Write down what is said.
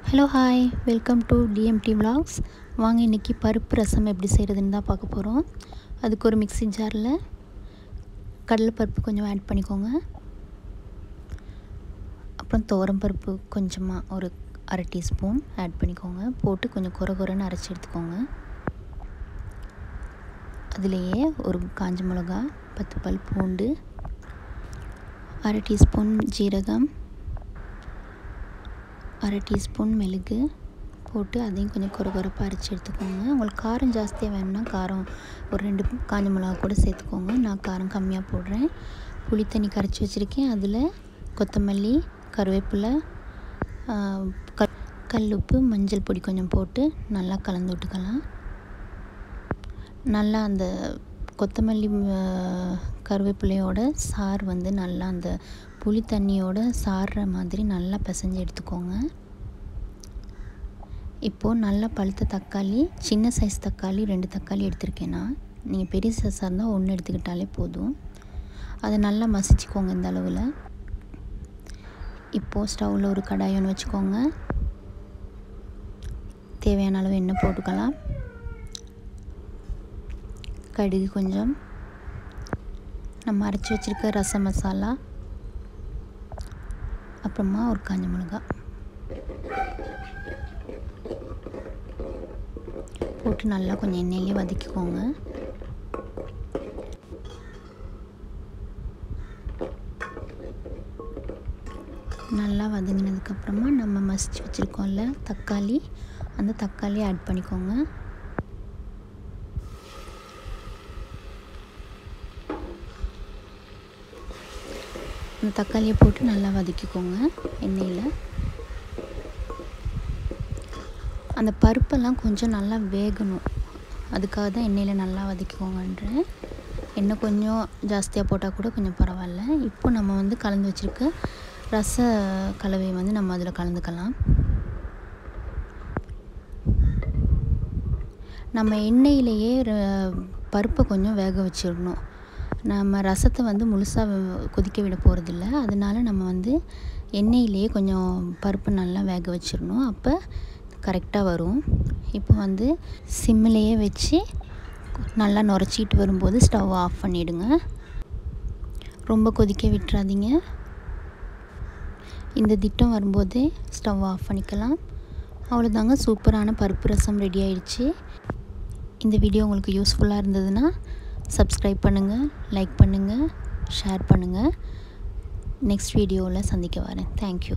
Hello hi welcome to TMT vlogs. வாங்க இன்றைக்கி பருப்பு ரசம் எப்படி செய்கிறதுன்னு தான் பார்க்க போகிறோம். அதுக்கு ஒரு மிக்ஸி ஜாரில் கடலைப்பருப்பு கொஞ்சம் ஆட் பண்ணிக்கோங்க. அப்புறம் துவரம்பருப்பு கொஞ்சமாக ஒரு அரை டீஸ்பூன் ஆட் பண்ணிக்கோங்க. போட்டு கொஞ்சம் குறைன்னு அரைச்சி எடுத்துக்கோங்க. அதுலேயே ஒரு காஞ்ச மிளகா, 10 பல் பூண்டு, அரை டீஸ்பூன் ஜீரகம், அரை டீஸ்பூன் மிளகு போட்டு அதையும் கொஞ்சம் குறைப்பாக அரைச்சி எடுத்துக்கோங்க. உங்களுக்கு காரம் ஜாஸ்தியாக வேணும்னா காரம் ஒரு 2 காஞ்ச மிளகா கூட சேர்த்துக்கோங்க. நான் காரம் கம்மியாக போடுறேன். புளி தண்ணி கரைச்சி வச்சுருக்கேன். அதில் கொத்தமல்லி, கருவேப்பிலை, கல்லுப்பு, மஞ்சள் பொடி கொஞ்சம் போட்டு நல்லா கலந்து விட்டுக்கலாம். நல்லா அந்த கொத்தமல்லி கருவேப்பிலையோட சாறு வந்து நல்லா அந்த புளி தண்ணியோட சாறுற மாதிரி நல்லா பிசைஞ்சு எடுத்துக்கோங்க. இப்போது நல்லா பழுத்த தக்காளி, சின்ன சைஸ் தக்காளி 2 தக்காளி எடுத்திருக்கேன்னா, நீங்கள் பெரிய சைஸாக இருந்தால் 1 எடுத்துக்கிட்டாலே போதும். அதை நல்லா மசிச்சுக்கோங்க இந்த அளவில். இப்போது ஸ்டவ்வில் ஒரு கடாய் ஒன்று வச்சுக்கோங்க. தேவையான அளவு எண்ணெய் போட்டுக்கலாம். கடுகு கொஞ்சம், நம்ம அரைச்சி வச்சுருக்க ரசம் மசாலா, அப்புறமா ஒரு காஞ்ச மிளகா போட்டு நல்லா கொஞ்சம் எண்ணெயிலே வதக்கிக்கோங்க. நல்லா வதங்கினதுக்கப்புறமா நம்ம மசிச்சு வச்சுருக்கோம்ல தக்காளி, அந்த தக்காளியை ஆட் பண்ணிக்கோங்க. அந்த தக்காளியை போட்டு நல்லா வதக்கிக்கோங்க எண்ணெயில். அந்த பருப்பெல்லாம் கொஞ்சம் நல்லா வேகணும், அதுக்காக தான் எண்ணெயில் நல்லா வதக்கிக்கோங்கன்றேன். எண்ணெய் கொஞ்சம் ஜாஸ்தியாக போட்டால் கூட கொஞ்சம் பரவாயில்ல. இப்போ நம்ம வந்து கலந்து வச்சுருக்க ரச கலவையை வந்து நம்ம அதில் கலந்துக்கலாம். நம்ம எண்ணெயிலேயே பருப்பை கொஞ்சம் வேக வச்சிடணும். நம்ம ரசத்தை வந்து முழுசாக கொதிக்க விட போகிறதில்ல. அதனால நம்ம வந்து எண்ணெயிலேயே கொஞ்சம் பருப்பு நல்லா வேக வச்சிடணும். அப்போ கரெக்டாக வரும். இப்போ வந்து சிம்மிலேயே வச்சு நல்லா நுரைச்சிட்டு வரும்போது ஸ்டவ் ஆஃப் பண்ணிவிடுங்க. ரொம்ப கொதிக்க விட்டுறாதீங்க. இந்த திட்டம் வரும்போதே ஸ்டவ் ஆஃப் பண்ணிக்கலாம். அவ்வளோதாங்க, சூப்பரான பருப்பு ரசம் ரெடி ஆயிடுச்சு. இந்த வீடியோ உங்களுக்கு யூஸ்ஃபுல்லாக இருந்ததுன்னா சப்ஸ்கிரைப் பண்ணுங்கள், லைக் பண்ணுங்கள், ஷேர் பண்ணுங்கள். நெக்ஸ்ட் வீடியோவில் சந்திக்க வரேன். தேங்க்யூ.